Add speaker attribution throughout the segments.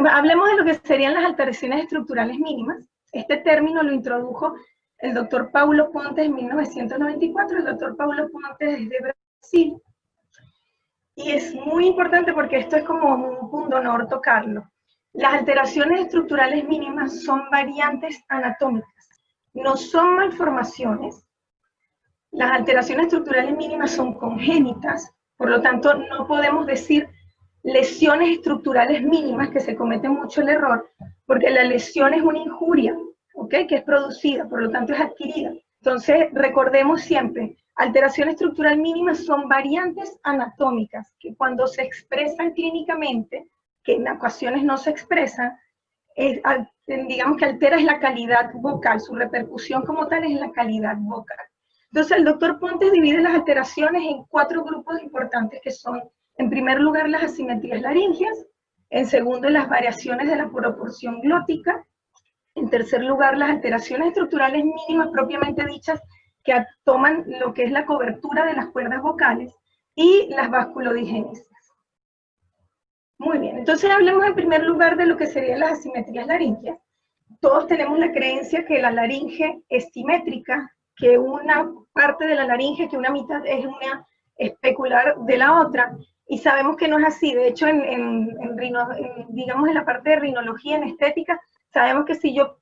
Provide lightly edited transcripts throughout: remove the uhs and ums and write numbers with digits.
Speaker 1: Hablemos de lo que serían las alteraciones estructurales mínimas. Este término lo introdujo el doctor Paulo Pontes en 1994. El doctor Paulo Pontes es de Brasil. Y es muy importante porque esto es como un punto honor tocarlo. Las alteraciones estructurales mínimas son variantes anatómicas, no son malformaciones. Las alteraciones estructurales mínimas son congénitas, por lo tanto no podemos decir lesiones estructurales mínimas, que se comete mucho el error, porque la lesión es una injuria, ¿ok? Que es producida, por lo tanto es adquirida. Entonces recordemos siempre, alteración estructural mínima son variantes anatómicas que cuando se expresan clínicamente, que en ocasiones no se expresan, digamos que altera la calidad vocal, su repercusión como tal es la calidad vocal. Entonces el doctor Pontes divide las alteraciones en 4 grupos importantes que son, en primer lugar, las asimetrías laríngeas, en segundo, las variaciones de la proporción glótica, en tercer lugar, las alteraciones estructurales mínimas propiamente dichas que toman lo que es la cobertura de las cuerdas vocales y las vasculodigénesis. Muy bien, entonces hablemos en primer lugar de lo que serían las asimetrías laríngeas. Todos tenemos la creencia que la laringe es simétrica, que una parte de la laringe, que una mitad es una especular de la otra, y sabemos que no es así. De hecho, digamos en la parte de rinología, en estética, sabemos que si yo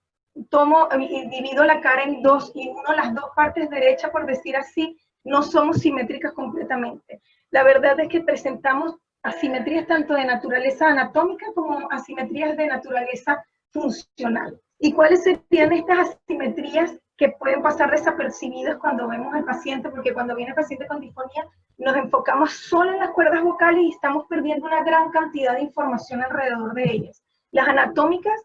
Speaker 1: tomo y divido la cara en dos y uno las dos partes derechas, por decir así, no somos simétricas completamente. La verdad es que presentamos asimetrías tanto de naturaleza anatómica como asimetrías de naturaleza funcional. ¿Y cuáles serían estas asimetrías que pueden pasar desapercibidas cuando vemos al paciente? Porque cuando viene el paciente con disfonía, nos enfocamos solo en las cuerdas vocales y estamos perdiendo una gran cantidad de información alrededor de ellas. Las anatómicas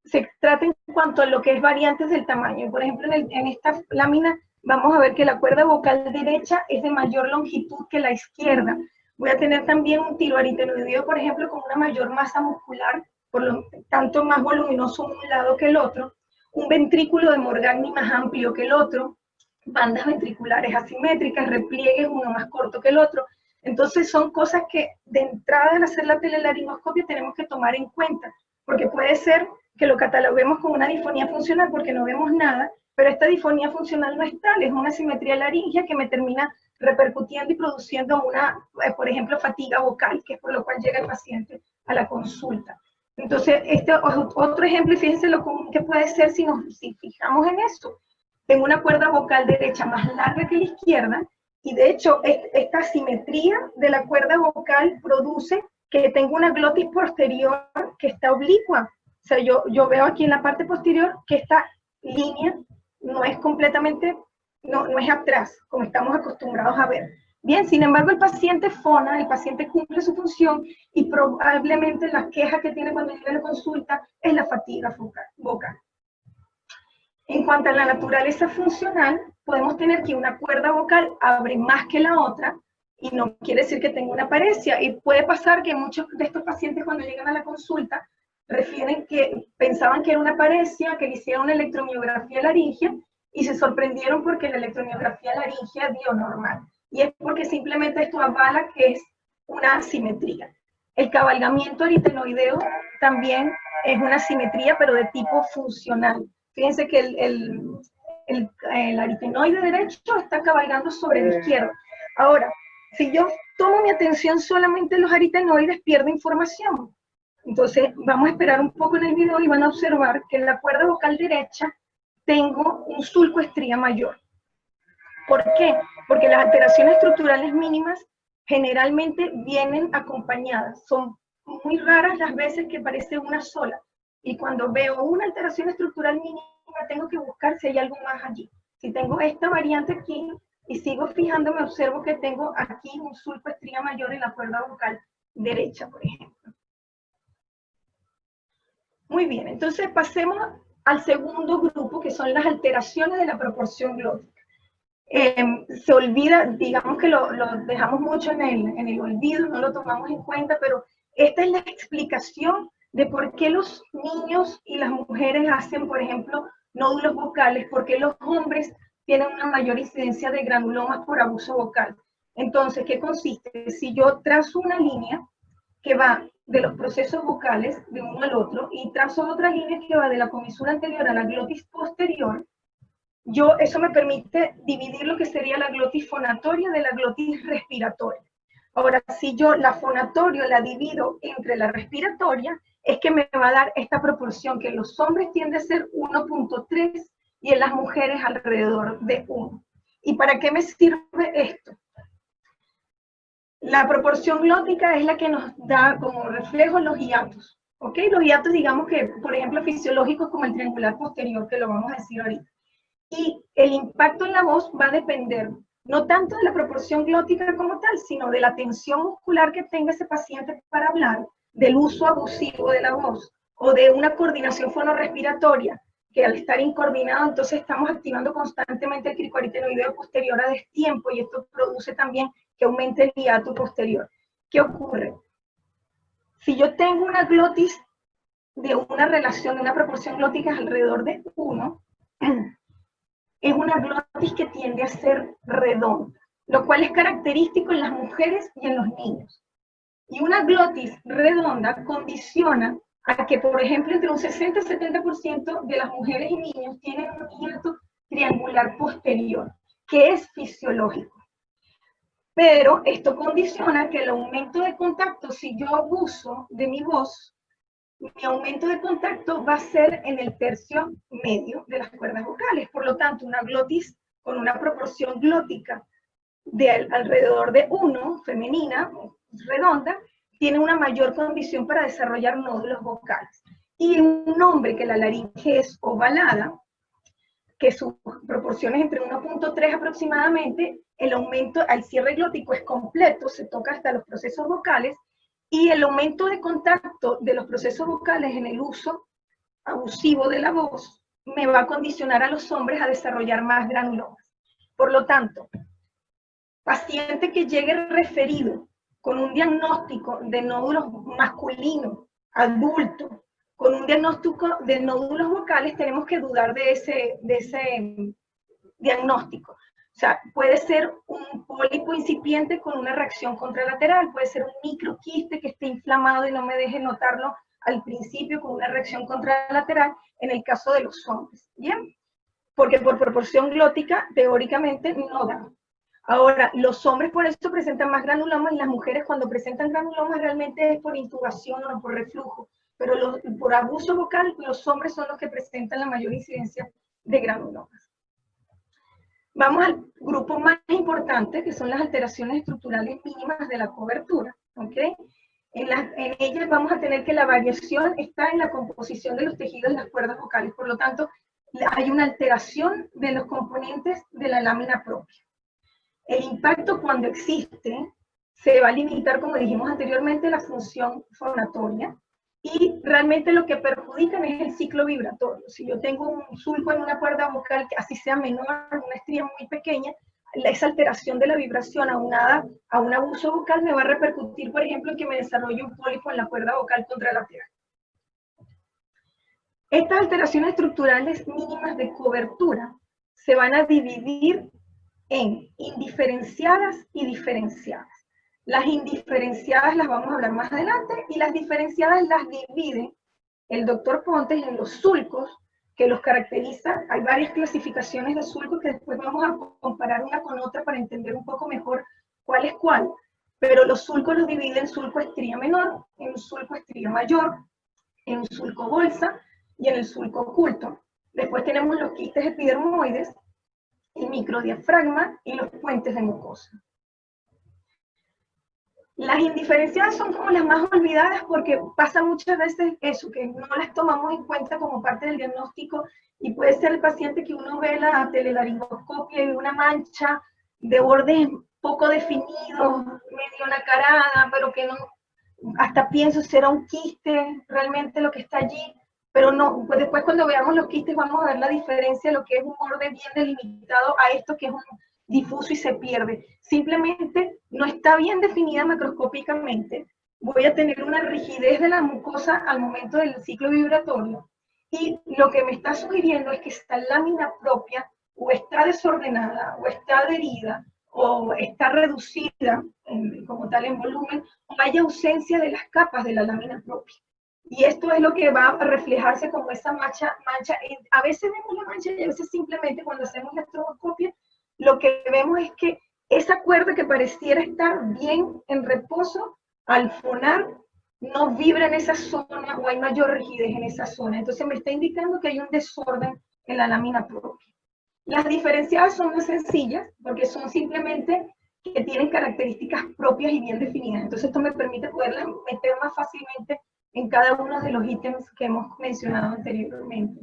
Speaker 1: se trata en cuanto a lo que es variantes del tamaño. Por ejemplo, en esta lámina vamos a ver que la cuerda vocal derecha es de mayor longitud que la izquierda. Voy a tener también un tiroaritenoideo, por ejemplo, con una mayor masa muscular, por lo tanto más voluminoso un lado que el otro, un ventrículo de Morgagni más amplio que el otro, bandas ventriculares asimétricas, repliegues uno más corto que el otro. Entonces son cosas que de entrada al hacer la telelaringoscopia tenemos que tomar en cuenta, porque puede ser que lo cataloguemos como una disfonía funcional porque no vemos nada, pero esta disfonía funcional no es tal, es una asimetría laringea que me termina repercutiendo y produciendo una, por ejemplo, fatiga vocal, que es por lo cual llega el paciente a la consulta. Entonces, este otro ejemplo, y fíjense lo común que puede ser si fijamos en esto. Tengo una cuerda vocal derecha más larga que la izquierda, y de hecho, esta asimetría de la cuerda vocal produce que tengo una glotis posterior que está oblicua. O sea, yo veo aquí en la parte posterior que esta línea no es completamente, no es atrás, como estamos acostumbrados a ver. Bien, sin embargo, el paciente fona, el paciente cumple su función y probablemente la queja que tiene cuando llega a la consulta es la fatiga vocal. En cuanto a la naturaleza funcional, podemos tener que una cuerda vocal abre más que la otra y no quiere decir que tenga una paresia. Y puede pasar que muchos de estos pacientes cuando llegan a la consulta refieren que pensaban que era una paresia, que le hicieron una electromiografía laringea y se sorprendieron porque la electromiografía laringea dio normal. Y es porque simplemente esto avala que es una asimetría. El cabalgamiento aritenoideo también es una asimetría, pero de tipo funcional. Fíjense que el aritenoide derecho está cabalgando sobre el izquierdo. Ahora, si yo tomo mi atención solamente en los aritenoides, pierdo información. Entonces, vamos a esperar un poco en el video y van a observar que en la cuerda vocal derecha tengo un sulco estría mayor. ¿Por qué? Porque las alteraciones estructurales mínimas generalmente vienen acompañadas. Son muy raras las veces que parece una sola. Y cuando veo una alteración estructural mínima, tengo que buscar si hay algo más allí. Si tengo esta variante aquí y sigo fijándome, observo que tengo aquí un sulco estría mayor en la cuerda vocal derecha, por ejemplo. Muy bien, entonces pasemos al segundo grupo, que son las alteraciones de la proporción glótica. Se olvida, digamos que lo dejamos mucho en el olvido, no lo tomamos en cuenta, pero esta es la explicación de por qué los niños y las mujeres hacen, por ejemplo, nódulos vocales, por qué los hombres tienen una mayor incidencia de granulomas por abuso vocal. Entonces, ¿qué consiste? Si yo trazo una línea que va de los procesos vocales de uno al otro y trazo otra línea que va de la comisura anterior a la glotis posterior, eso me permite dividir lo que sería la glotis fonatoria de la glotis respiratoria. Ahora, si yo la fonatoria la divido entre la respiratoria, es que me va a dar esta proporción que en los hombres tiende a ser 1.3 y en las mujeres alrededor de 1. ¿Y para qué me sirve esto? La proporción glótica es la que nos da como reflejo los hiatos. ¿Ok? Los hiatos, digamos que, por ejemplo, fisiológicos como el triangular posterior, que lo vamos a decir ahorita. Y el impacto en la voz va a depender no tanto de la proporción glótica como tal, sino de la tensión muscular que tenga ese paciente para hablar, del uso abusivo de la voz o de una coordinación fonorrespiratoria, que al estar incoordinado, entonces estamos activando constantemente el cricoaritenoideo posterior a destiempo y esto produce también que aumente el hiato posterior. ¿Qué ocurre? Si yo tengo una glotis de una relación, de una proporción glótica alrededor de 1, es una glotis que tiende a ser redonda, lo cual es característico en las mujeres y en los niños. Y una glotis redonda condiciona a que, por ejemplo, entre un 60 y 70% de las mujeres y niños tienen un hiato triangular posterior, que es fisiológico. Pero esto condiciona que el aumento de contacto, si yo abuso de mi voz, mi aumento de contacto va a ser en el tercio medio de las cuerdas vocales. Por lo tanto, una glotis con una proporción glótica de alrededor de 1, femenina, redonda, tiene una mayor condición para desarrollar nódulos vocales. Y en un hombre que la laringe es ovalada, que su proporción es entre 1.3 aproximadamente, el aumento al cierre glótico es completo, se toca hasta los procesos vocales, y el aumento de contacto de los procesos vocales en el uso abusivo de la voz me va a condicionar a los hombres a desarrollar más granulomas. Por lo tanto, paciente que llegue referido con un diagnóstico de nódulos masculinos, adulto, con un diagnóstico de nódulos vocales, tenemos que dudar de ese diagnóstico. O sea, puede ser un pólipo incipiente con una reacción contralateral, puede ser un microquiste que esté inflamado y no me deje notarlo al principio con una reacción contralateral en el caso de los hombres, ¿bien? Porque por proporción glótica, teóricamente, no da. Ahora, los hombres por eso presentan más granulomas y las mujeres cuando presentan granulomas realmente es por intubación o no por reflujo, pero por abuso vocal los hombres son los que presentan la mayor incidencia de granulomas. Vamos al grupo más importante, que son las alteraciones estructurales mínimas de la cobertura, ¿ok? En ellas vamos a tener que la variación está en la composición de los tejidos de las cuerdas vocales, por lo tanto, hay una alteración de los componentes de la lámina propia. El impacto, cuando existe, se va a limitar, como dijimos anteriormente, la función fonatoria, y realmente lo que perjudican es el ciclo vibratorio. Si yo tengo un sulco en una cuerda vocal, que así sea menor, una estría muy pequeña, esa alteración de la vibración aunada a un abuso vocal me va a repercutir, por ejemplo, en que me desarrolle un pólipo en la cuerda vocal contralateral. Estas alteraciones estructurales mínimas de cobertura se van a dividir en indiferenciadas y diferenciadas. Las indiferenciadas las vamos a hablar más adelante y las diferenciadas las divide el doctor Pontes en los sulcos, que los caracteriza. Hay varias clasificaciones de sulcos que después vamos a comparar una con otra para entender un poco mejor cuál es cuál. Pero los sulcos los divide en sulco estría menor, en un sulco estría mayor, en un sulco bolsa y en el sulco oculto. Después tenemos los quistes epidermoides, el microdiafragma y los puentes de mucosa. Las indiferenciadas son como las más olvidadas porque pasa muchas veces eso, que no las tomamos en cuenta como parte del diagnóstico y puede ser el paciente que uno ve la telelaringoscopia y una mancha de bordes poco definidos, medio nacarada, pero que no, hasta pienso será un quiste realmente lo que está allí, pero no, pues después cuando veamos los quistes vamos a ver la diferencia de lo que es un borde bien delimitado a esto que es un difuso y se pierde. Simplemente no está bien definida macroscópicamente. Voy a tener una rigidez de la mucosa al momento del ciclo vibratorio y lo que me está sugiriendo es que esta lámina propia o está desordenada o está adherida o está reducida como tal en volumen, o hay ausencia de las capas de la lámina propia. Y esto es lo que va a reflejarse como esa mancha. A veces vemos la mancha y a veces simplemente cuando hacemos la estroboscopia, lo que vemos es que esa cuerda que pareciera estar bien en reposo, al fonar, no vibra en esa zona o hay mayor rigidez en esa zona. Entonces me está indicando que hay un desorden en la lámina propia. Las diferenciadas son más sencillas porque son simplemente que tienen características propias y bien definidas. Entonces esto me permite poderlas meter más fácilmente en cada uno de los ítems que hemos mencionado anteriormente.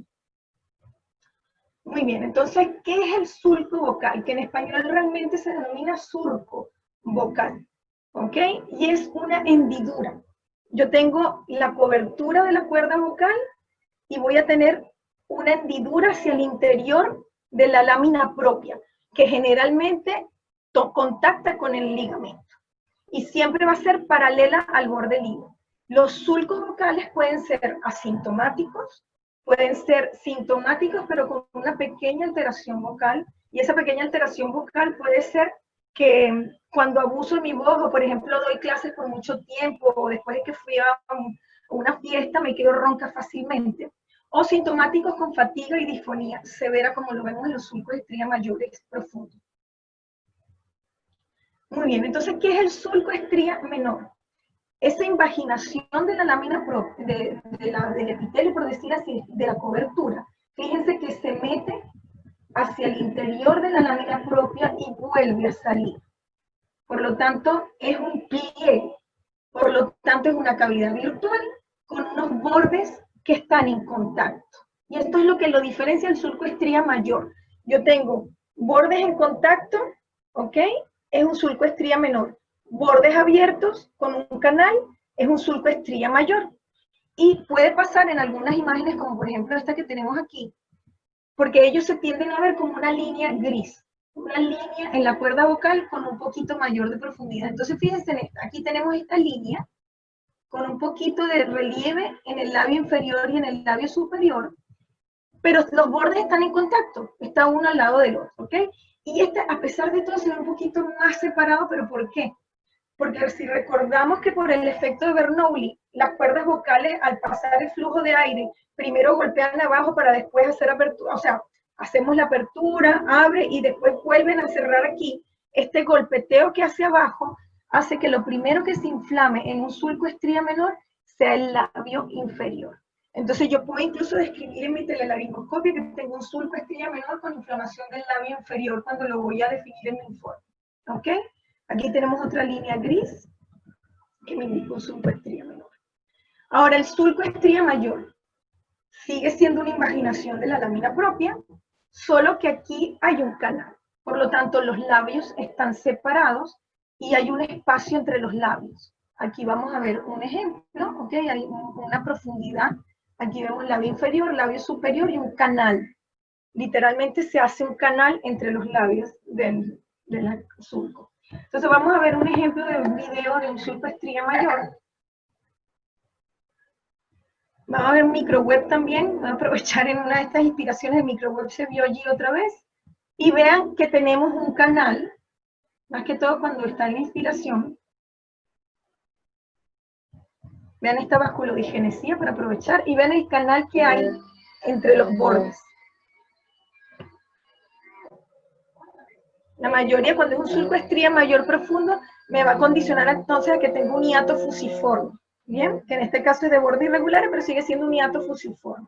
Speaker 1: Muy bien, entonces, ¿qué es el surco vocal? Que en español realmente se denomina surco vocal, ¿ok? Y es una hendidura. Yo tengo la cobertura de la cuerda vocal y voy a tener una hendidura hacia el interior de la lámina propia, que generalmente contacta con el ligamento. Y siempre va a ser paralela al borde del hilo. Los sulcos vocales pueden ser asintomáticos, pueden ser sintomáticos, pero con una pequeña alteración vocal. Y esa pequeña alteración vocal puede ser que cuando abuso de mi voz, o por ejemplo doy clases por mucho tiempo, o después de que fui a una fiesta me quedo ronca fácilmente. O sintomáticos con fatiga y disfonía severa, como lo vemos en los sulcos de estría mayores profundos. Muy bien, entonces, ¿qué es el sulco estría menor? Esa invaginación de la lámina propia, del epitelio, por decir así, de la cobertura. Fíjense que se mete hacia el interior de la lámina propia y vuelve a salir. Por lo tanto, es un pliegue. Por lo tanto, es una cavidad virtual con unos bordes que están en contacto. Y esto es lo que lo diferencia del surco estría mayor. Yo tengo bordes en contacto, ¿ok? Es un surco estría menor. Bordes abiertos con un canal es un surco estría mayor. Y puede pasar en algunas imágenes, como por ejemplo esta que tenemos aquí, porque ellos se tienden a ver como una línea gris, una línea en la cuerda vocal con un poquito mayor de profundidad. Entonces fíjense en esta, aquí tenemos esta línea con un poquito de relieve en el labio inferior y en el labio superior, pero los bordes están en contacto, está uno al lado del otro, ¿ok? Y este, a pesar de todo, se ve un poquito más separado, ¿pero por qué? Porque si recordamos que por el efecto de Bernoulli, las cuerdas vocales, al pasar el flujo de aire, primero golpean abajo para después hacer apertura, o sea, hacemos la apertura, abre y después vuelven a cerrar aquí. Este golpeteo que hace abajo hace que lo primero que se inflame en un surco estría menor sea el labio inferior. Entonces yo puedo incluso describir en mi telelaringoscopia que tengo un surco estría menor con inflamación del labio inferior cuando lo voy a definir en mi informe. ¿Ok? Aquí tenemos otra línea gris que me indica un surco estría menor. Ahora, el surco estría mayor sigue siendo una invaginación de la lámina propia, solo que aquí hay un canal. Por lo tanto, los labios están separados y hay un espacio entre los labios. Aquí vamos a ver un ejemplo, ¿ok? Hay una profundidad. Aquí vemos labio inferior, labio superior y un canal. Literalmente se hace un canal entre los labios del surco. Entonces vamos a ver un ejemplo de un video de un surco estría mayor. Vamos a ver microweb también. Voy a aprovechar en una de estas inspiraciones. El microweb se vio allí otra vez. Y vean que tenemos un canal, más que todo cuando está en la inspiración. Vean esta vasculodigenesía para aprovechar. Y vean el canal que hay entre los bordes. La mayoría, cuando es un surco estría mayor profundo, me va a condicionar entonces a que tengo un hiato fusiforme. Bien, que en este caso es de borde irregular, pero sigue siendo un hiato fusiforme.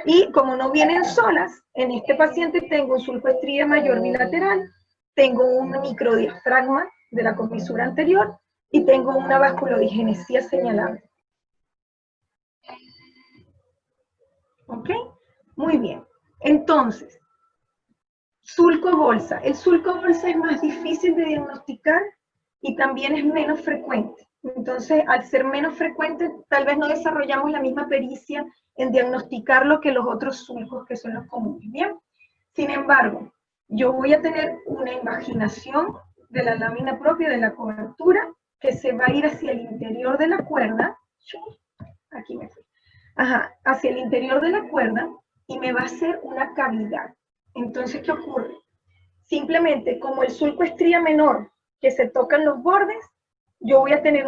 Speaker 1: Y como no vienen solas, en este paciente tengo un surco estría mayor bilateral, tengo un microdiafragma de la comisura anterior y tengo una vasculodigenesía señalable. ¿Ok? Muy bien. Entonces, surco bolsa. El surco bolsa es más difícil de diagnosticar y también es menos frecuente. Entonces, al ser menos frecuente, tal vez no desarrollamos la misma pericia en diagnosticarlo que los otros surcos que son los comunes. Bien. Sin embargo, yo voy a tener una invaginación de la lámina propia de la cobertura que se va a ir hacia el interior de la cuerda. Aquí me fui. Ajá, hacia el interior de la cuerda y me va a hacer una cavidad. Entonces, ¿qué ocurre? Simplemente, como el sulco estría menor, que se tocan los bordes, yo voy a tener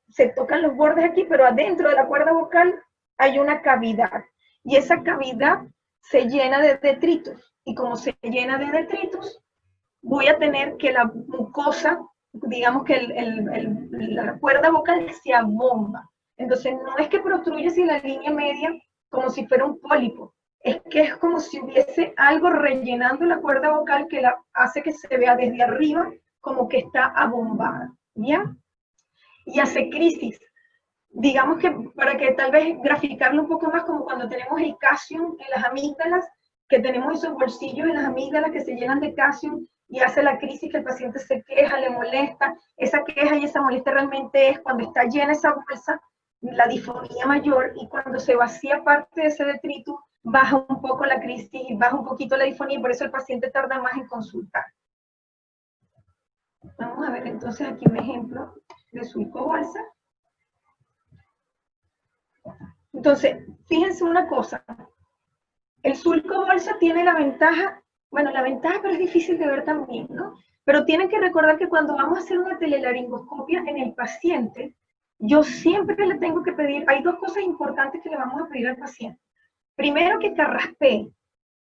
Speaker 1: se tocan los bordes aquí, pero adentro de la cuerda vocal hay una cavidad. Y esa cavidad se llena de detritos. Y como se llena de detritos, voy a tener que la mucosa, digamos que la cuerda vocal se abomba. Entonces, no es que protruye sin la línea media como si fuera un pólipo, es que es como si hubiese algo rellenando la cuerda vocal que la hace que se vea desde arriba como que está abombada, ¿ya? Y hace crisis. Digamos que para que tal vez graficarlo un poco más, como cuando tenemos el calcium en las amígdalas, que tenemos esos bolsillos en las amígdalas que se llenan de calcium y hace la crisis, que el paciente se queja, le molesta. Esa queja y esa molestia realmente es cuando está llena esa bolsa, la disfonía mayor, y cuando se vacía parte de ese detrito, baja un poco la crisis y baja un poquito la disfonía, y por eso el paciente tarda más en consultar. Vamos a ver entonces aquí un ejemplo de sulco bolsa. Entonces, fíjense una cosa, el sulco bolsa tiene la ventaja, bueno, la ventaja, pero es difícil de ver también, ¿no? Pero tienen que recordar que cuando vamos a hacer una telelaringoscopia en el paciente, yo siempre le tengo que pedir, hay dos cosas importantes que le vamos a pedir al paciente. Primero, que carraspee,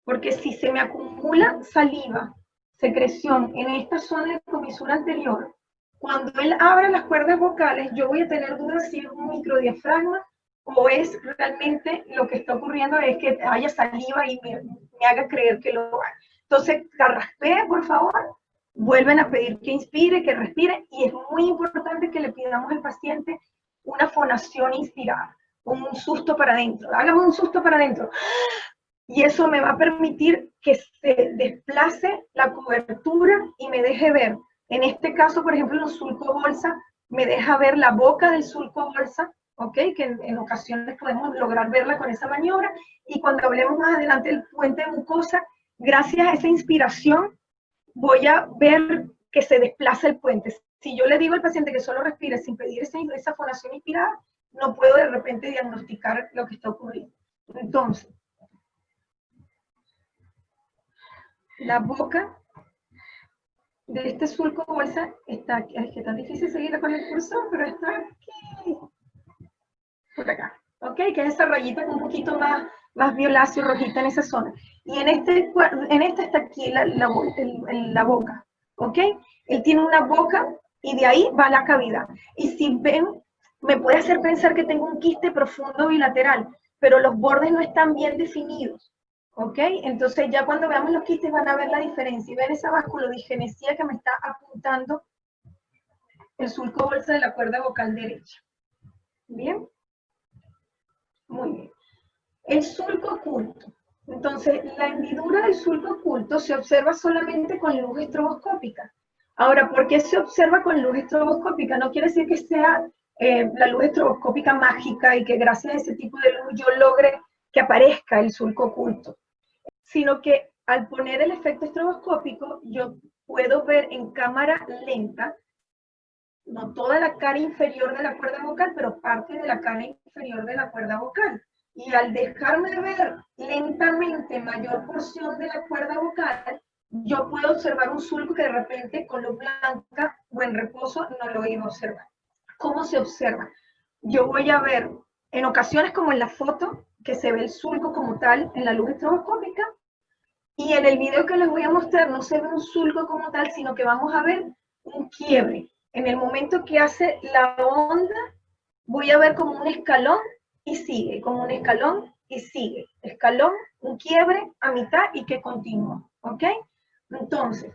Speaker 1: porque si se me acumula saliva, secreción en esta zona de comisura anterior, cuando él abra las cuerdas vocales, yo voy a tener dudas si es un microdiafragma o es realmente lo que está ocurriendo es que haya saliva y me haga creer que lo hay. Entonces, carraspee, por favor, vuelven a pedir que inspire, que respire, y es muy importante que le pidamos al paciente una fonación inspirada, un susto para adentro. Hágame un susto para adentro. Y eso me va a permitir que se desplace la cobertura y me deje ver. En este caso, por ejemplo, en los sulco bolsa, me deja ver la boca del sulco bolsa, ¿ok? Que en ocasiones podemos lograr verla con esa maniobra. Y cuando hablemos más adelante del puente de mucosa, gracias a esa inspiración, voy a ver que se desplaza el puente. Si yo le digo al paciente que solo respire sin pedir esa fonación inspirada, no puedo de repente diagnosticar lo que está ocurriendo. Entonces, la boca de este sulco bolsa está aquí. Es que es tan difícil seguirla con el cursor, pero está aquí. Por acá. ¿Ok? Que es esa rayita un poquito más violáceo, rojita en esa zona. Y en este está aquí la boca. ¿Ok? Él tiene una boca y de ahí va la cavidad. Y si ven, me puede hacer pensar que tengo un quiste profundo bilateral, pero los bordes no están bien definidos. ¿Ok? Entonces ya cuando veamos los quistes van a ver la diferencia y ven esa vasculodigenesia que me está apuntando el sulco bolsa de la cuerda vocal derecha. ¿Bien? Muy bien. El sulco oculto. Entonces, la hendidura del sulco oculto se observa solamente con luz estroboscópica. Ahora, ¿por qué se observa con luz estroboscópica? No quiere decir que sea la luz estroboscópica mágica y que gracias a ese tipo de luz yo logre que aparezca el sulco oculto, sino que al poner el efecto estroboscópico yo puedo ver en cámara lenta, no toda la cara inferior de la cuerda vocal, pero parte de la cara inferior de la cuerda vocal. Y al dejarme ver lentamente mayor porción de la cuerda vocal, yo puedo observar un sulco que de repente con luz blanca o en reposo no lo iba a observar. ¿Cómo se observa? Yo voy a ver en ocasiones como en la foto, que se ve el sulco como tal en la luz estroboscópica, y en el video que les voy a mostrar no se ve un sulco como tal, sino que vamos a ver un quiebre. En el momento que hace la onda, voy a ver como un escalón y sigue, como un escalón y sigue. Escalón, un quiebre a mitad y que continúa, ¿ok? Entonces,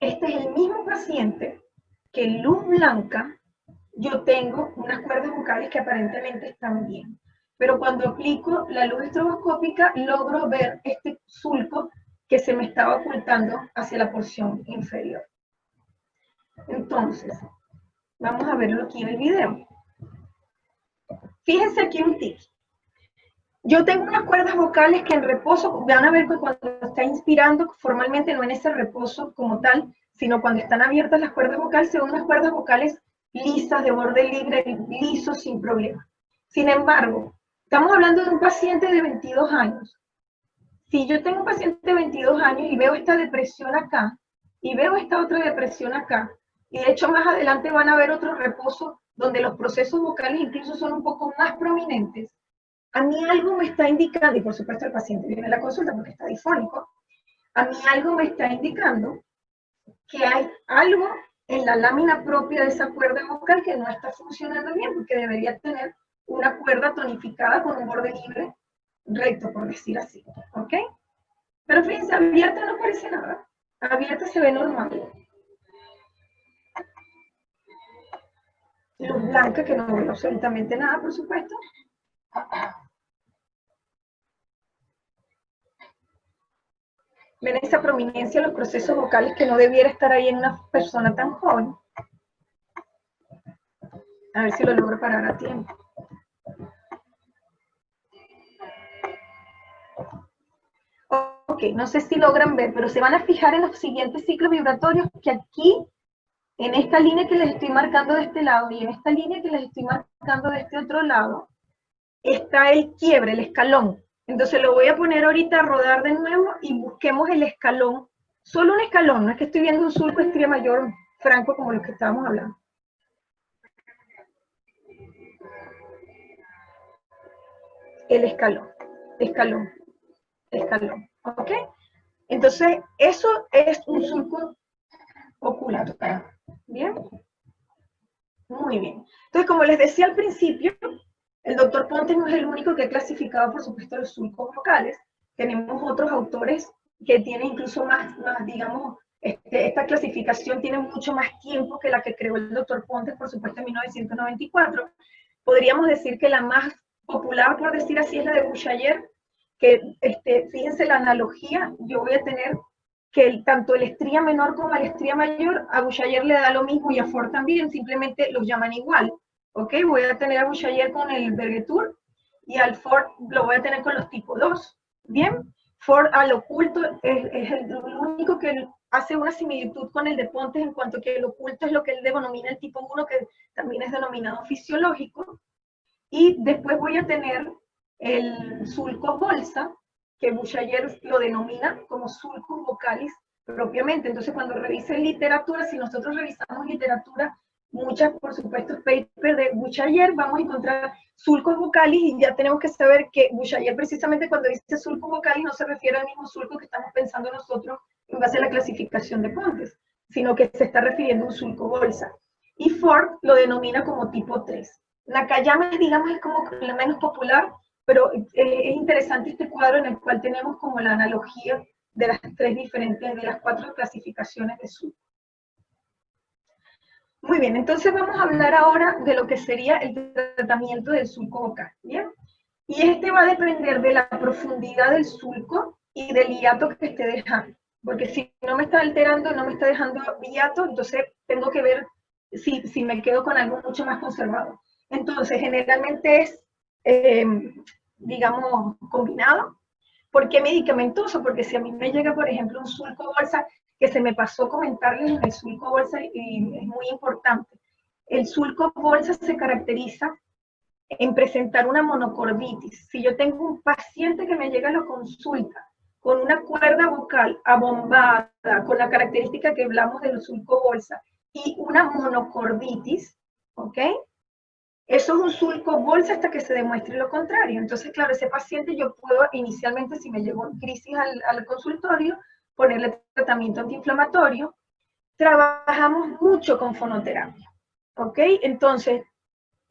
Speaker 1: este es el mismo paciente que en luz blanca yo tengo unas cuerdas vocales que aparentemente están bien. Pero cuando aplico la luz estroboscópica, logro ver este sulco que se me estaba ocultando hacia la porción inferior. Entonces, vamos a verlo aquí en el video. Fíjense aquí un tip. Yo tengo unas cuerdas vocales que en reposo, van a ver que cuando está inspirando, formalmente no en ese reposo como tal, sino cuando están abiertas las cuerdas vocales, son unas cuerdas vocales lisas, de borde libre, lisos, sin problema. Sin embargo, estamos hablando de un paciente de 22 años. Si yo tengo un paciente de 22 años y veo esta depresión acá, y veo esta otra depresión acá, y de hecho más adelante van a ver otro reposo donde los procesos vocales incluso son un poco más prominentes, a mí algo me está indicando, y por supuesto el paciente viene a la consulta porque está disfónico, a mí algo me está indicando que hay algo en la lámina propia de esa cuerda vocal que no está funcionando bien, porque debería tener una cuerda tonificada con un borde libre, recto, por decir así, ¿ok? Pero fíjense, abierta no parece nada, abierta se ve normal. Luz blanca, que no veo absolutamente nada, por supuesto. Ven esa prominencia de los procesos vocales que no debiera estar ahí en una persona tan joven. A ver si lo logro parar a tiempo. Ok, no sé si logran ver, pero se van a fijar en los siguientes ciclos vibratorios que aquí, en esta línea que les estoy marcando de este lado y en esta línea que les estoy marcando de este otro lado, está el quiebre, el escalón. Entonces lo voy a poner ahorita a rodar de nuevo y busquemos el escalón. Solo un escalón, no es que estoy viendo un surco estría mayor franco como lo que estábamos hablando. El escalón, escalón, escalón, ¿ok? Entonces, eso es un surco ocular, ¿bien? Muy bien. Entonces, como les decía al principio, el doctor Pontes no es el único que ha clasificado, por supuesto, los surcos vocales. Tenemos otros autores que tienen incluso más digamos, esta clasificación tiene mucho más tiempo que la que creó el doctor Pontes, por supuesto, en 1994. Podríamos decir que la más popular, por decir así, es la de Buchayer, que fíjense la analogía, yo voy a tener que tanto el estría menor como el estría mayor, a Buchayer le da lo mismo y a Ford también, simplemente los llaman igual. ¿Ok? Voy a tener a Buchayer con el Bergetur y al Ford lo voy a tener con los tipo 2. ¿Bien? Ford al oculto es el único que hace una similitud con el de Pontes en cuanto que el oculto es lo que él denomina el tipo 1, que también es denominado fisiológico. Y después voy a tener el sulco bolsa, que Buchayer lo denomina como sulcus vocalis propiamente. Entonces, cuando revisen literatura, si nosotros revisamos literatura, muchas, por supuesto, papers de Buchayer, vamos a encontrar sulcus vocalis y ya tenemos que saber que Buchayer, precisamente cuando dice sulcus vocalis, no se refiere al mismo sulco que estamos pensando nosotros en base a la clasificación de Pontes, sino que se está refiriendo a un sulco bolsa. Y Ford lo denomina como tipo 3. Nakayama, digamos, es como la menos popular, pero es interesante este cuadro en el cual tenemos como la analogía de las tres diferentes, de las 4 clasificaciones de surco. Muy bien, entonces vamos a hablar ahora de lo que sería el tratamiento del surco vocal, ¿bien? Y este va a depender de la profundidad del surco y del hiato que esté dejando, porque si no me está alterando, no me está dejando hiato, entonces tengo que ver si me quedo con algo mucho más conservador. Entonces, generalmente es, digamos, combinado. ¿Por qué medicamentoso? Porque si a mí me llega, por ejemplo, un surco bolsa, que se me pasó comentarles en el surco bolsa y es muy importante. El surco bolsa se caracteriza en presentar una monocorditis. Si yo tengo un paciente que me llega a la consulta con una cuerda vocal abombada, con la característica que hablamos del surco bolsa, y una monocorditis, ¿ok? Eso es un surco bolsa hasta que se demuestre lo contrario. Entonces, claro, ese paciente yo puedo inicialmente, si me llegó en crisis al consultorio, ponerle tratamiento antiinflamatorio. Trabajamos mucho con fonoterapia, ¿ok? Entonces,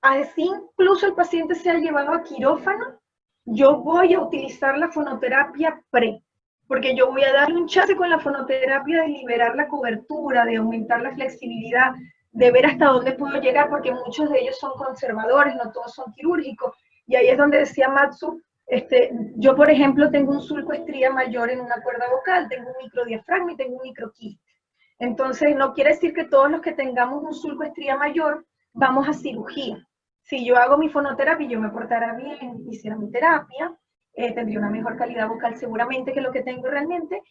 Speaker 1: así incluso el paciente sea llevado a quirófano, yo voy a utilizar la fonoterapia pre, porque yo voy a darle un chance con la fonoterapia de liberar la cobertura, de aumentar la flexibilidad, de ver hasta dónde puedo llegar, porque muchos de ellos son conservadores, no todos son quirúrgicos. Y ahí es donde decía Matsu, yo por ejemplo tengo un surco estría mayor en una cuerda vocal, tengo un microdiafragma y tengo un microquiste. Entonces no quiere decir que todos los que tengamos un surco estría mayor vamos a cirugía. Si yo hago mi fonoterapia y yo me portara bien, hiciera mi terapia, tendría una mejor calidad vocal seguramente que lo que tengo realmente,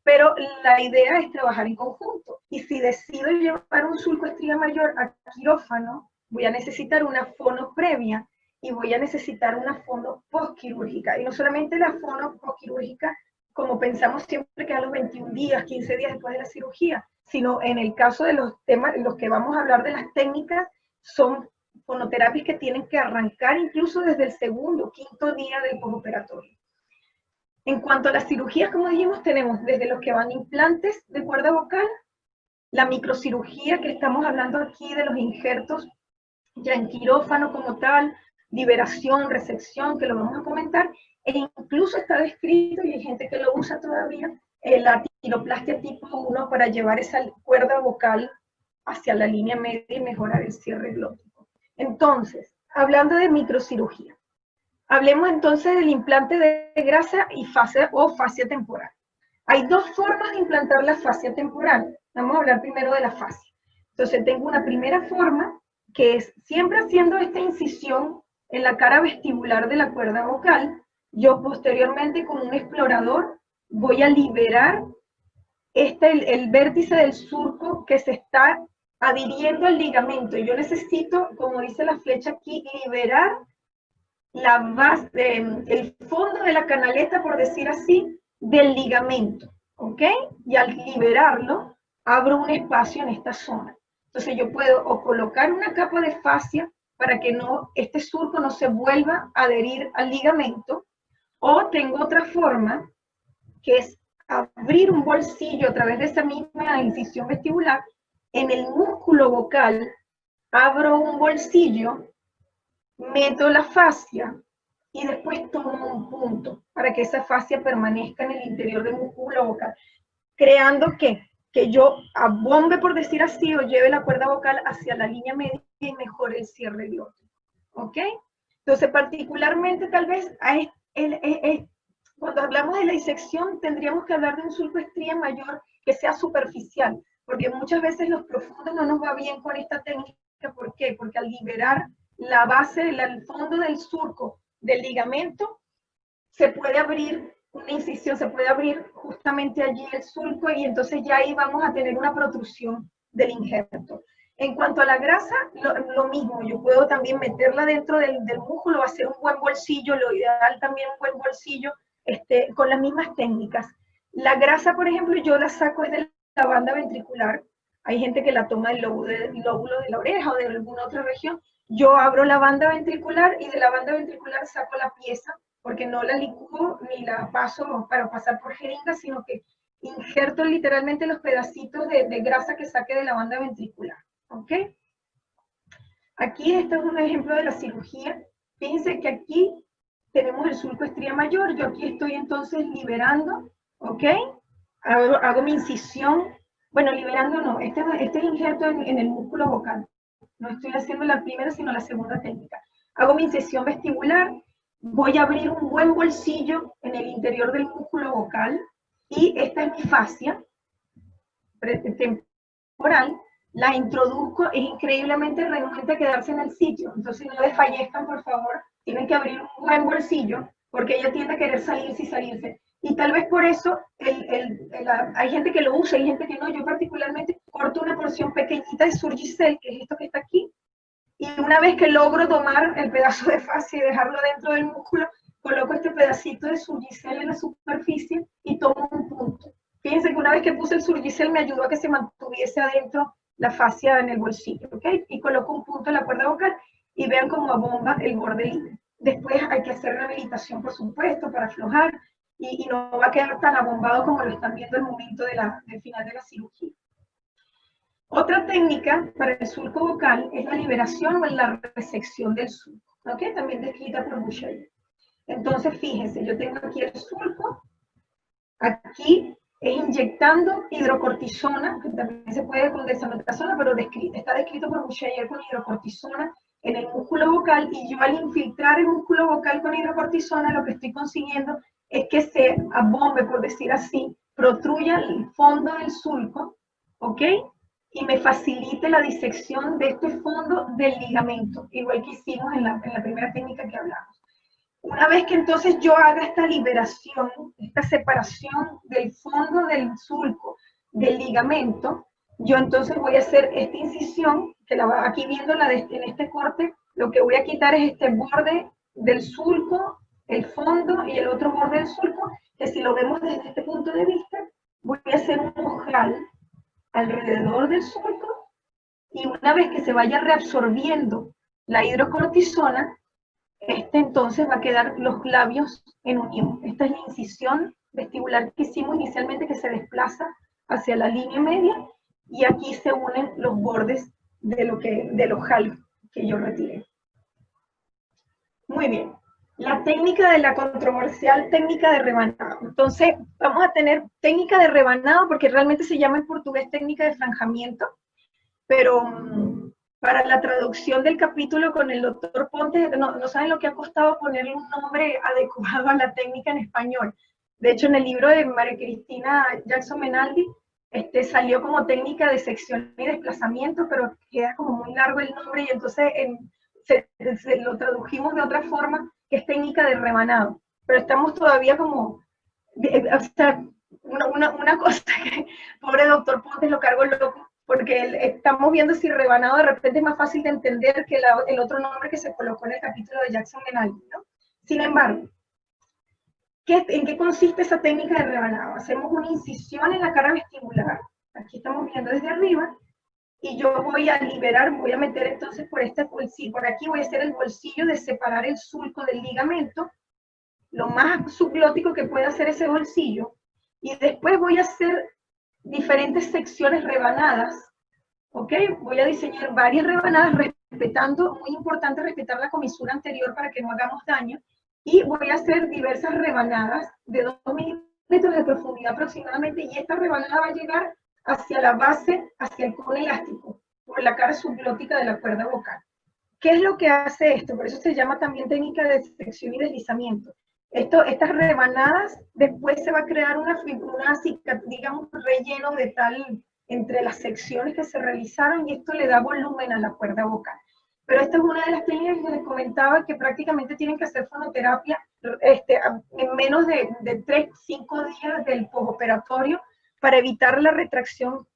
Speaker 1: pero la idea es trabajar en conjunto. Y si decido llevar un surco estría mayor a quirófano, voy a necesitar una fono previa y voy a necesitar una fono postquirúrgica. Y no solamente la fono postquirúrgica como pensamos siempre que a los 21 días, 15 días después de la cirugía, sino en el caso de los temas, los que vamos a hablar de las técnicas, son fonoterapias que tienen que arrancar incluso desde el segundo, quinto día del postoperatorio. En cuanto a las cirugías, como dijimos, tenemos desde los que van implantes de cuerda vocal, la microcirugía, que estamos hablando aquí de los injertos ya en quirófano como tal, liberación, resección, que lo vamos a comentar, e incluso está descrito, y hay gente que lo usa todavía, la tiroplastia tipo 1 para llevar esa cuerda vocal hacia la línea media y mejorar el cierre glótico. Entonces, hablando de microcirugía, hablemos entonces del implante de grasa y fascia o fascia temporal. Hay dos formas de implantar la fascia temporal. Vamos a hablar primero de la fascia. Entonces, tengo una primera forma, que es siempre haciendo esta incisión en la cara vestibular de la cuerda vocal. Yo posteriormente con un explorador voy a liberar el vértice del surco que se está adhiriendo al ligamento. Yo necesito, como dice la flecha aquí, liberar la base, el fondo de la canaleta, por decir así, del ligamento, ¿ok? Y al liberarlo, abro un espacio en esta zona. Entonces yo puedo o colocar una capa de fascia para que no, este surco no se vuelva a adherir al ligamento, o tengo otra forma, que es abrir un bolsillo a través de esa misma incisión vestibular, en el músculo vocal, abro un bolsillo, meto la fascia y después tomo un punto para que esa fascia permanezca en el interior del músculo vocal, creando que yo abombe, por decir así, o lleve la cuerda vocal hacia la línea media y mejore el cierre glótico. ¿Ok? Entonces, particularmente, tal vez, cuando hablamos de la disección, tendríamos que hablar de un surco estría mayor que sea superficial, porque muchas veces los profundos no nos va bien con esta técnica. ¿Por qué? Porque al liberar la base, el fondo del surco del ligamento, se puede abrir una incisión, se puede abrir justamente allí el surco, y entonces ya ahí vamos a tener una protrusión del injerto. En cuanto a la grasa, lo mismo, yo puedo también meterla dentro del músculo, hacer un buen bolsillo, lo ideal también un buen bolsillo, con las mismas técnicas. La grasa, por ejemplo, yo la saco desde la banda ventricular. Hay gente que la toma del lóbulo de la oreja o de alguna otra región. Yo abro la banda ventricular y de la banda ventricular saco la pieza, porque no la licúo ni la paso para pasar por jeringa, sino que injerto literalmente los pedacitos de grasa que saque de la banda ventricular. ¿Ok? Aquí este es un ejemplo de la cirugía. Fíjense que aquí tenemos el surco estría mayor. Yo aquí estoy entonces liberando, ¿ok? Hago mi incisión. Bueno, liberando no, este es injerto en el músculo vocal. No estoy haciendo la primera, sino la segunda técnica. Hago mi incisión vestibular. Voy a abrir un buen bolsillo en el interior del músculo vocal. Y esta es mi fascia temporal. La introduzco, es increíblemente renuente a quedarse en el sitio. Entonces no desfallezcan, por favor. Tienen que abrir un buen bolsillo, porque ella tiende a querer salirse y salirse. Y tal vez por eso hay gente que lo usa y gente que no. Yo particularmente corto una porción pequeñita de Surgicel, que es esto que está aquí. Y una vez que logro tomar el pedazo de fascia y dejarlo dentro del músculo, coloco este pedacito de Surgicel en la superficie y tomo un punto. Fíjense que una vez que puse el Surgicel me ayudó a que se mantuviese adentro la fascia en el bolsillo, ¿ok? Y coloco un punto en la cuerda vocal y vean cómo abomba el borde libre. Después hay que hacer rehabilitación, por supuesto, para aflojar y no va a quedar tan abombado como lo están viendo al momento del final de la cirugía. Otra técnica para el surco vocal es la liberación o la resección del surco, ¿ok? También descrita por Boucher. Entonces, fíjense, yo tengo aquí el surco, aquí inyectando hidrocortisona, que también se puede con dexametasona, pero está descrito por Boucher con hidrocortisona en el músculo vocal, y yo al infiltrar el músculo vocal con hidrocortisona, lo que estoy consiguiendo es que se abombe, por decir así, protruya el fondo del surco, ¿ok? Y me facilite la disección de este fondo del ligamento, igual que hicimos en la primera técnica que hablamos. Una vez que entonces yo haga esta liberación, esta separación del fondo del surco del ligamento, yo entonces voy a hacer esta incisión, que la va aquí viendo en este corte, lo que voy a quitar es este borde del surco el fondo y el otro borde del surco, que si lo vemos desde este punto de vista, voy a hacer un ojal alrededor del surco, y una vez que se vaya reabsorbiendo la hidrocortisona, entonces va a quedar los labios en unión. Esta es la incisión vestibular que hicimos inicialmente, que se desplaza hacia la línea media, y aquí se unen los bordes del ojal que yo retiré. Muy bien. La técnica de la controversial técnica de rebanado. Entonces, vamos a tener técnica de rebanado, porque realmente se llama en portugués técnica de franjamiento, pero para la traducción del capítulo con el doctor Pontes, no saben lo que ha costado ponerle un nombre adecuado a la técnica en español. De hecho, en el libro de María Cristina Jackson Menaldi, salió como técnica de sección y desplazamiento, pero queda como muy largo el nombre, y entonces se lo tradujimos de otra forma, que es técnica de rebanado. Pero estamos todavía como, o sea, una cosa que pobre doctor Pontes lo cargo loco, porque estamos viendo si rebanado de repente es más fácil de entender que el otro nombre que se colocó en el capítulo de Jackson Menaldi, ¿no? Sin embargo, ¿en qué consiste esa técnica de rebanado? Hacemos una incisión en la cara vestibular, aquí estamos viendo desde arriba, y yo voy a liberar, voy a meter entonces por este bolsillo, por aquí voy a hacer el bolsillo de separar el surco del ligamento, lo más subglótico que pueda hacer ese bolsillo, y después voy a hacer diferentes secciones rebanadas, ¿ok? Voy a diseñar varias rebanadas respetando, muy importante respetar la comisura anterior para que no hagamos daño, y voy a hacer diversas rebanadas de 2 milímetros de profundidad aproximadamente, y esta rebanada va a llegar hacia la base, hacia el cono elástico, por la cara subglótica de la cuerda vocal. ¿Qué es lo que hace esto? Por eso se llama también técnica de sección y deslizamiento. Estas rebanadas, después se va a crear digamos, un relleno de tal entre las secciones que se realizaron, y esto le da volumen a la cuerda vocal. Pero esta es una de las técnicas que les comentaba, que prácticamente tienen que hacer fonoterapia en menos de 3-5 días del postoperatorio, para evitar la retracción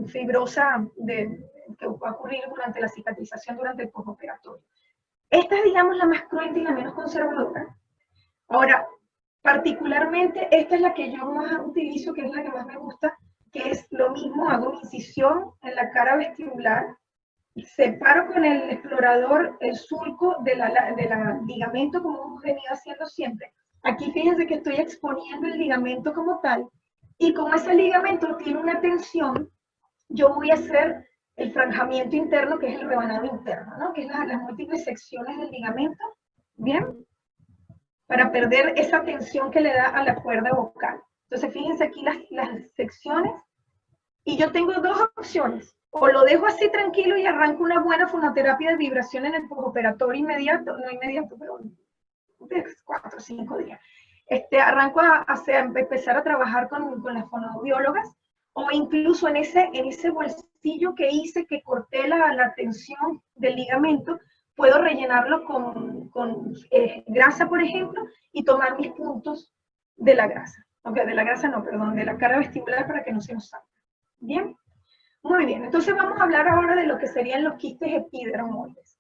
Speaker 1: fibrosa que va a ocurrir durante la cicatrización durante el postoperatorio. Esta es, digamos, la más cruenta y la menos conservadora. Ahora, particularmente, esta es la que yo más utilizo, que es la que más me gusta, que es lo mismo, hago una incisión en la cara vestibular, separo con el explorador el surco de la ligamento, como hemos venido haciendo siempre. Aquí fíjense que estoy exponiendo el ligamento como tal, y como ese ligamento tiene una tensión, yo voy a hacer el franjamiento interno, que es el rebanado interno, ¿no? Que es las múltiples secciones del ligamento, ¿bien? Para perder esa tensión que le da a la cuerda vocal. Entonces, fíjense aquí las secciones, y yo tengo dos opciones. O lo dejo así tranquilo y arranco una buena fonoterapia de vibración en el postoperatorio inmediato, no inmediato, pero de 4 o 5 días. Arranco a empezar a trabajar con las fonoaudiólogas, o incluso en ese bolsillo que hice, que corté la tensión del ligamento, puedo rellenarlo con grasa, por ejemplo, y tomar mis puntos de la grasa. Okay, de la grasa no, perdón, de la cara vestibular, para que no se nos salga. ¿Bien? Muy bien, entonces vamos a hablar ahora de lo que serían los quistes epidermoides.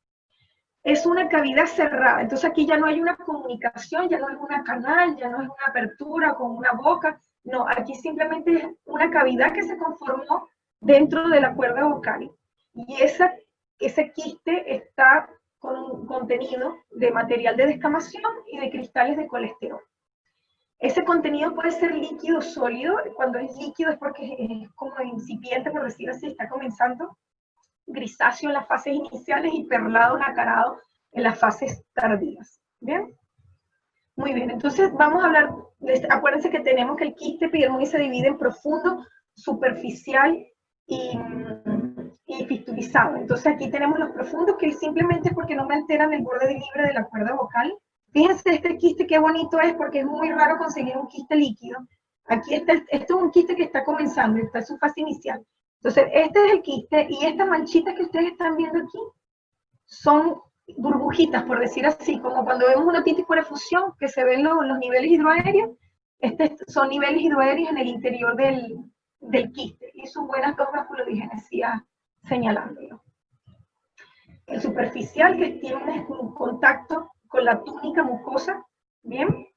Speaker 1: Es una cavidad cerrada, entonces aquí ya no hay una comunicación, ya no es una canal, ya no es una apertura con una boca, no, aquí simplemente es una cavidad que se conformó dentro de la cuerda vocal, y ese quiste está con un contenido de material de descamación y de cristales de colesterol. Ese contenido puede ser líquido o sólido. Cuando es líquido es porque es como incipiente, por decir así, está comenzando, grisáceo en las fases iniciales y perlado, nacarado en las fases tardías. ¿Bien? Muy bien, entonces vamos a hablar, acuérdense que tenemos que el quiste epidermoide se divide en profundo, superficial y fistulizado. Entonces aquí tenemos los profundos, que simplemente es porque no me alteran el borde libre de la cuerda vocal. Fíjense este quiste qué bonito es, porque es muy raro conseguir un quiste líquido. Aquí está, esto es un quiste que está comenzando, está en su fase inicial. Entonces este es el quiste, y estas manchitas que ustedes están viendo aquí son burbujitas, por decir así, como cuando vemos una otitis por efusión, que se ven los niveles hidroaéreos. Son niveles hidroaéreos en el interior del quiste, y sus buenas dos vasculodigenesías señalándolo. El superficial, que tiene un contacto con la túnica mucosa Bien,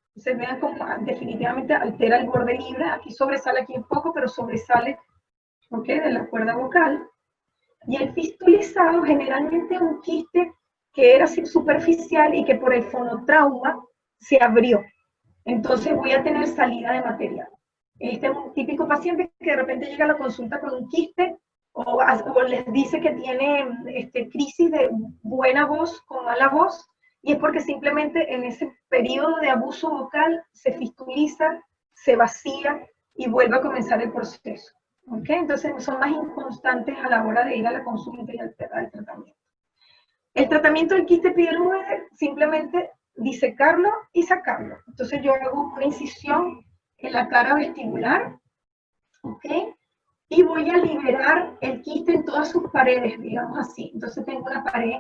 Speaker 1: entonces vean cómo definitivamente altera el borde libre. Aquí sobresale aquí un poco, pero sobresale, ¿ok?, de la cuerda vocal. Y el fistulizado, generalmente un quiste que era superficial y que por el fonotrauma se abrió. Entonces voy a tener salida de material. Este es un típico paciente que de repente llega a la consulta con un quiste o les dice que tiene crisis de buena voz con mala voz, y es porque simplemente en ese periodo de abuso vocal se fistuliza, se vacía y vuelve a comenzar el proceso. ¿Okay? Entonces son más inconstantes a la hora de ir a la consulta y al tratamiento. El tratamiento del quiste epidermoide, simplemente disecarlo y sacarlo. Entonces yo hago una incisión en la cara vestibular, ¿ok? Y voy a liberar el quiste en todas sus paredes, digamos así. Entonces tengo una pared,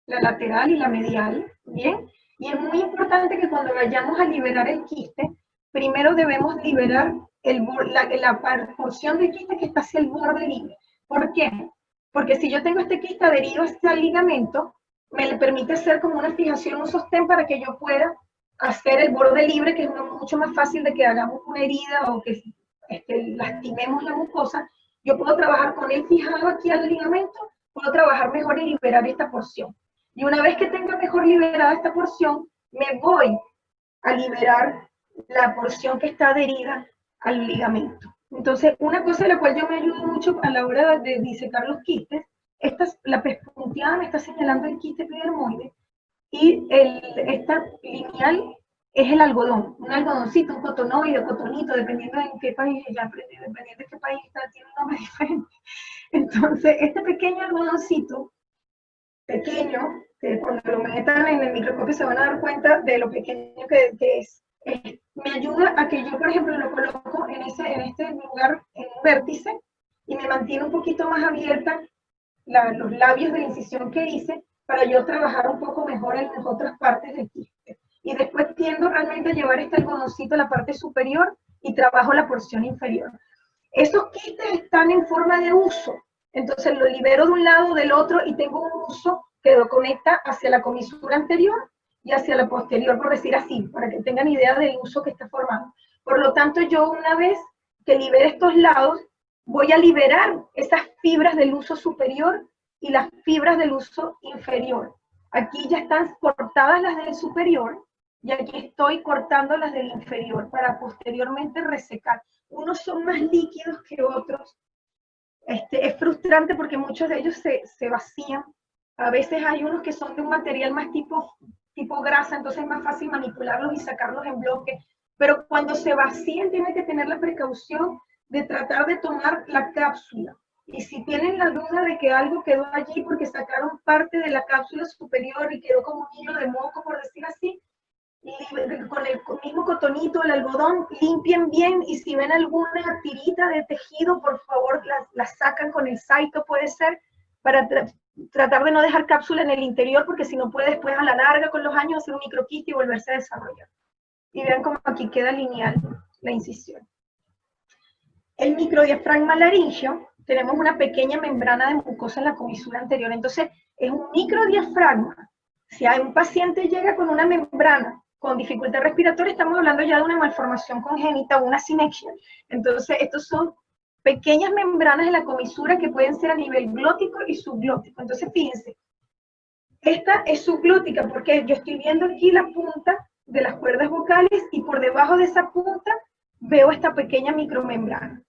Speaker 1: la lateral y la medial, ¿bien? Y es muy importante que cuando vayamos a liberar el quiste, primero debemos liberar la porción del quiste que está hacia el borde libre. ¿Por qué? Porque si yo tengo este quiste adherido hacia el ligamento, me le permite hacer como una fijación, un sostén para que yo pueda hacer el borde libre, que es mucho más fácil de que hagamos una herida o que lastimemos la mucosa. Yo puedo trabajar con él fijado aquí al ligamento, puedo trabajar mejor y liberar esta porción. Y una vez que tenga mejor liberada esta porción, me voy a liberar la porción que está adherida al ligamento. Entonces, una cosa de la cual yo me ayudo mucho a la hora de disecar los quistes, la pespunteada me está señalando el quiste epidermoide, y esta lineal es el algodón, un algodoncito, un cotonoide, cotonito, dependiendo de en qué país, ya aprendí, dependiendo de qué país está, tiene un nombre diferente. Entonces, este pequeño algodoncito, pequeño, que cuando lo metan en el microscopio se van a dar cuenta de lo pequeño que es, me ayuda a que yo, por ejemplo, lo coloco en este lugar, en un vértice, y me mantiene un poquito más abierta los labios de la incisión que hice, para yo trabajar un poco mejor en las otras partes del quiste. Y después tiendo realmente a llevar este algodoncito a la parte superior y trabajo la porción inferior. Esos quistes están en forma de uso, entonces lo libero de un lado o del otro y tengo un uso que lo conecta hacia la comisura anterior y hacia la posterior, por decir así, para que tengan idea del uso que está formando. Por lo tanto, yo una vez que libere estos lados, voy a liberar esas fibras del uso superior y las fibras del uso inferior. Aquí ya están cortadas las del superior y aquí estoy cortando las del inferior para posteriormente resecar. Unos son más líquidos que otros. Es frustrante porque muchos de ellos se vacían. A veces hay unos que son de un material más tipo grasa, entonces es más fácil manipularlos y sacarlos en bloque. Pero cuando se vacían, tienen que tener la precaución de tratar de tomar la cápsula. Y si tienen la duda de que algo quedó allí porque sacaron parte de la cápsula superior y quedó como un hilo de moco, por decir así, con el mismo cotonito, el algodón, limpien bien, y si ven alguna tirita de tejido, por favor la sacan con el saito, puede ser, para tratar de no dejar cápsula en el interior, porque si no puede después a la larga con los años hacer un microquiste y volverse a desarrollar. Y vean cómo aquí queda lineal la incisión. El microdiafragma laringeo, tenemos una pequeña membrana de mucosa en la comisura anterior, entonces es un microdiafragma. Si hay un paciente llega con una membrana con dificultad respiratoria, estamos hablando ya de una malformación congénita o una sinexia. Entonces, estos son pequeñas membranas en la comisura que pueden ser a nivel glótico y subglótico. Entonces, fíjense, esta es subglótica porque yo estoy viendo aquí la punta de las cuerdas vocales y por debajo de esa punta veo esta pequeña micromembrana.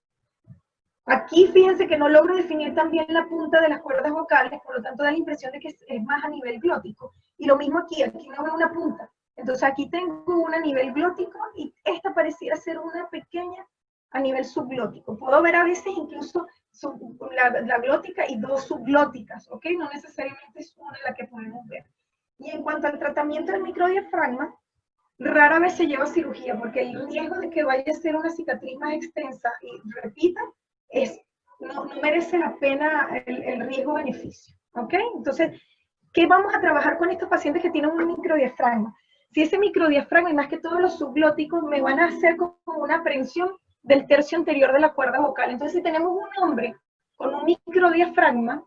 Speaker 1: Aquí fíjense que no logro definir también la punta de las cuerdas vocales, por lo tanto da la impresión de que es más a nivel glótico. Y lo mismo aquí no veo una punta. Entonces aquí tengo una a nivel glótico y esta pareciera ser una pequeña a nivel subglótico. Puedo ver a veces incluso la glótica y dos subglóticas, ¿ok? No necesariamente es una la que podemos ver. Y en cuanto al tratamiento del microdiafragma, rara vez se lleva cirugía porque el riesgo de que vaya a ser una cicatriz más extensa y repita, no merece la pena el riesgo-beneficio, ¿ok? Entonces, ¿qué vamos a trabajar con estos pacientes que tienen un microdiafragma? Si ese microdiafragma, y más que todos los subglóticos, me van a hacer como una aprehensión del tercio anterior de la cuerda vocal. Entonces, si tenemos un hombre con un microdiafragma,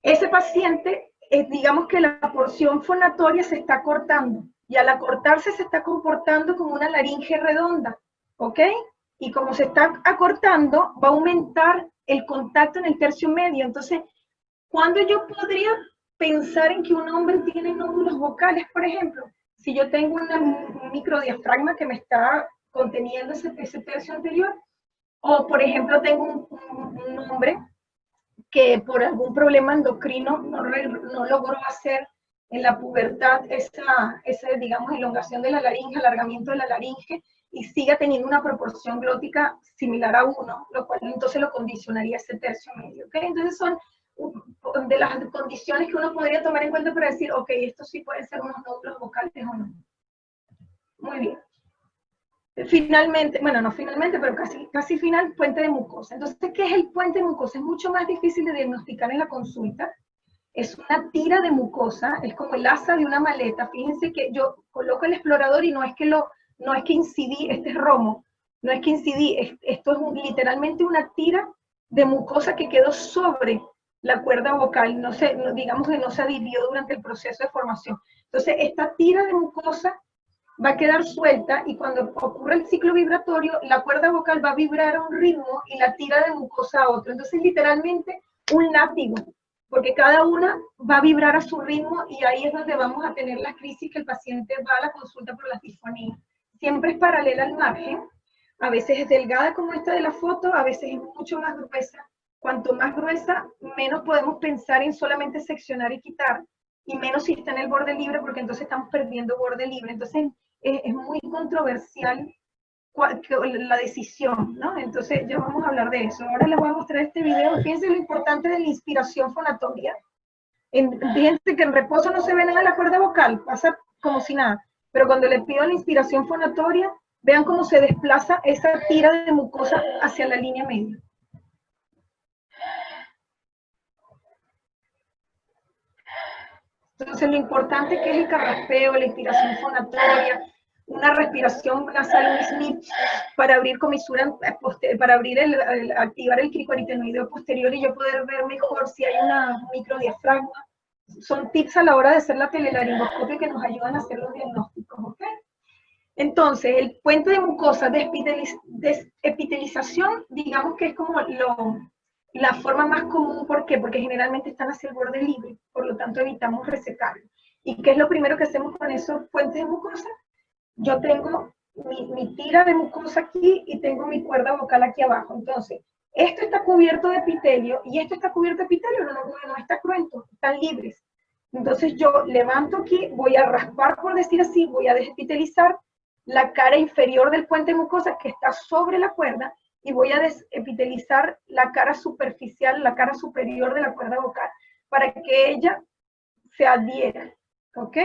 Speaker 1: ese paciente, digamos que la porción fonatoria se está cortando. y al acortarse se está comportando como una laringe redonda, ¿ok? Y como se está acortando, va a aumentar el contacto en el tercio medio. Entonces, ¿cuándo yo podría pensar en que un hombre tiene nódulos vocales, por ejemplo? Si yo tengo un microdiafragma que me está conteniendo ese tercio anterior, o por ejemplo tengo un hombre que por algún problema endocrino no logró hacer en la pubertad esa, digamos, elongación de la laringe, alargamiento de la laringe, y siga teniendo una proporción glótica similar a 1, lo cual entonces lo condicionaría ese tercio medio. ¿Okay? Entonces son de las condiciones que uno podría tomar en cuenta para decir, ok, esto sí pueden ser unos nódulos vocales o no. Muy bien. Finalmente, bueno, no finalmente, pero casi final, puente de mucosa. Entonces, ¿qué es el puente de mucosa? Es mucho más difícil de diagnosticar en la consulta. Es una tira de mucosa, es como el asa de una maleta. Fíjense que yo coloco el explorador y no es que incidí, este es romo, no es que incidí, esto es literalmente una tira de mucosa que quedó sobre la cuerda vocal, digamos que no se adhirió durante el proceso de formación. Entonces, esta tira de mucosa va a quedar suelta y cuando ocurre el ciclo vibratorio, la cuerda vocal va a vibrar a un ritmo y la tira de mucosa a otro. Entonces, literalmente, un látigo, porque cada una va a vibrar a su ritmo y ahí es donde vamos a tener la crisis que el paciente va a la consulta por la disfonía. Siempre es paralela al margen, a veces es delgada como esta de la foto, a veces es mucho más gruesa. Cuanto más gruesa, menos podemos pensar en solamente seccionar y quitar, y menos si está en el borde libre, porque entonces estamos perdiendo borde libre. Entonces, es muy controversial la decisión, ¿no? Entonces ya vamos a hablar de eso. Ahora les voy a mostrar este video. Fíjense lo importante de la inspiración fonatoria. Fíjense que en reposo no se ve nada en la cuerda vocal, pasa como si nada. Pero cuando le pido la inspiración fonatoria, vean cómo se desplaza esa tira de mucosa hacia la línea media. Entonces lo importante que es el carraspeo, la inspiración fonatoria, una respiración nasal, un snip, para abrir comisura, para activar el cricoaritenoideo posterior y yo poder ver mejor si hay una microdiafragma. Son tips a la hora de hacer la telelaringoscopia que nos ayudan a hacer los diagnósticos, ¿ok? Entonces, el puente de mucosa de epitelización, digamos que es como la forma más común. ¿Por qué? Porque generalmente están hacia el borde libre, por lo tanto evitamos resecarlo. ¿Y qué es lo primero que hacemos con esos puentes de mucosa? Yo tengo mi tira de mucosa aquí y tengo mi cuerda vocal aquí abajo. Entonces, esto está cubierto de epitelio y esto está cubierto de epitelio, no está cruento, están libres. Entonces yo levanto aquí, voy a raspar, por decir así, voy a desepitelizar la cara inferior del puente mucosa que está sobre la cuerda y voy a desepitelizar la cara superficial, la cara superior de la cuerda vocal, para que ella se adhiera, ¿ok?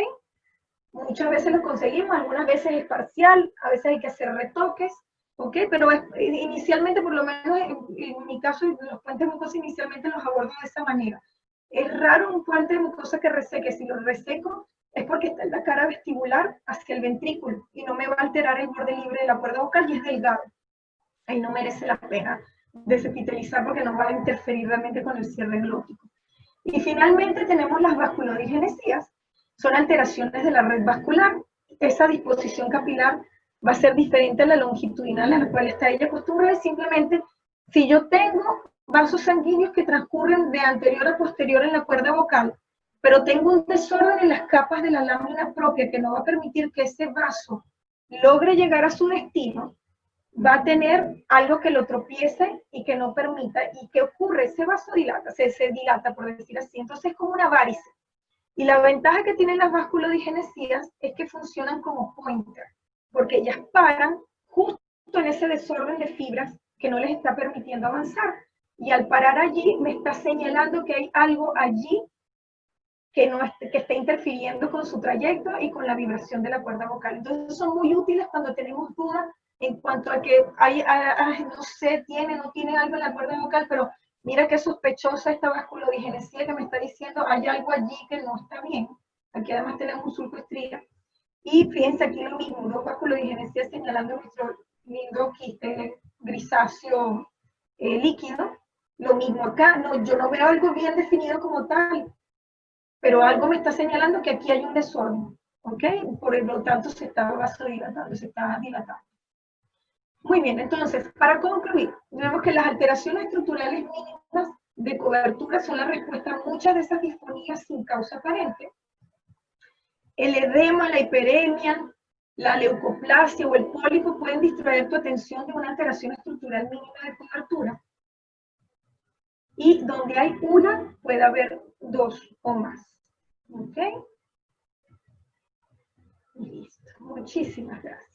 Speaker 1: Muchas veces lo conseguimos, algunas veces es parcial, a veces hay que hacer retoques, ¿ok? Pero inicialmente, por lo menos en mi caso, los puentes mucosos inicialmente los abordo de esa manera. Es raro un puente de mucosa que reseque. Si lo reseco es porque está en la cara vestibular hacia el ventrículo y no me va a alterar el borde libre de la cuerda vocal y es delgado. Ahí no merece la pena desepitelizar porque no va a interferir realmente con el cierre glótico. Y finalmente tenemos las vasculodigenesías. Son alteraciones de la red vascular. Esa disposición capilar va a ser diferente a la longitudinal a la cual está ella acostumbrada. Simplemente, si yo tengo vasos sanguíneos que transcurren de anterior a posterior en la cuerda vocal, pero tengo un desorden en las capas de la lámina propia que no va a permitir que ese vaso logre llegar a su destino, va a tener algo que lo tropiece y que no permita. ¿Y qué ocurre? Ese vaso dilata, se dilata, por decir así. Entonces es como una varice. Y la ventaja que tienen las vasculodigenesías es que funcionan como pointer, porque ellas paran justo en ese desorden de fibras que no les está permitiendo avanzar. Y al parar allí, me está señalando que hay algo allí que está interfiriendo con su trayecto y con la vibración de la cuerda vocal. Entonces son muy útiles cuando tenemos dudas en cuanto a que no sé, no tiene algo en la cuerda vocal, pero mira qué sospechosa esta vasculodigenesía que me está diciendo, hay algo allí que no está bien. Aquí además tenemos un surco estría. Y fíjense aquí lo mismo, dos vasculodigenesías señalando nuestro lindo quiste grisáceo líquido. Lo mismo acá, no, yo no veo algo bien definido como tal, pero algo me está señalando que aquí hay un desorden. ¿Ok? Por lo tanto, se estaba vasodilatando, se estaba dilatando. Muy bien, entonces, para concluir, vemos que las alteraciones estructurales mínimas de cobertura son la respuesta a muchas de esas disfonías sin causa aparente. El edema, la hiperemia, la leucoplasia o el pólipo pueden distraer tu atención de una alteración estructural mínima de cobertura. Y donde hay una, puede haber dos o más. ¿Ok? Listo. Muchísimas gracias.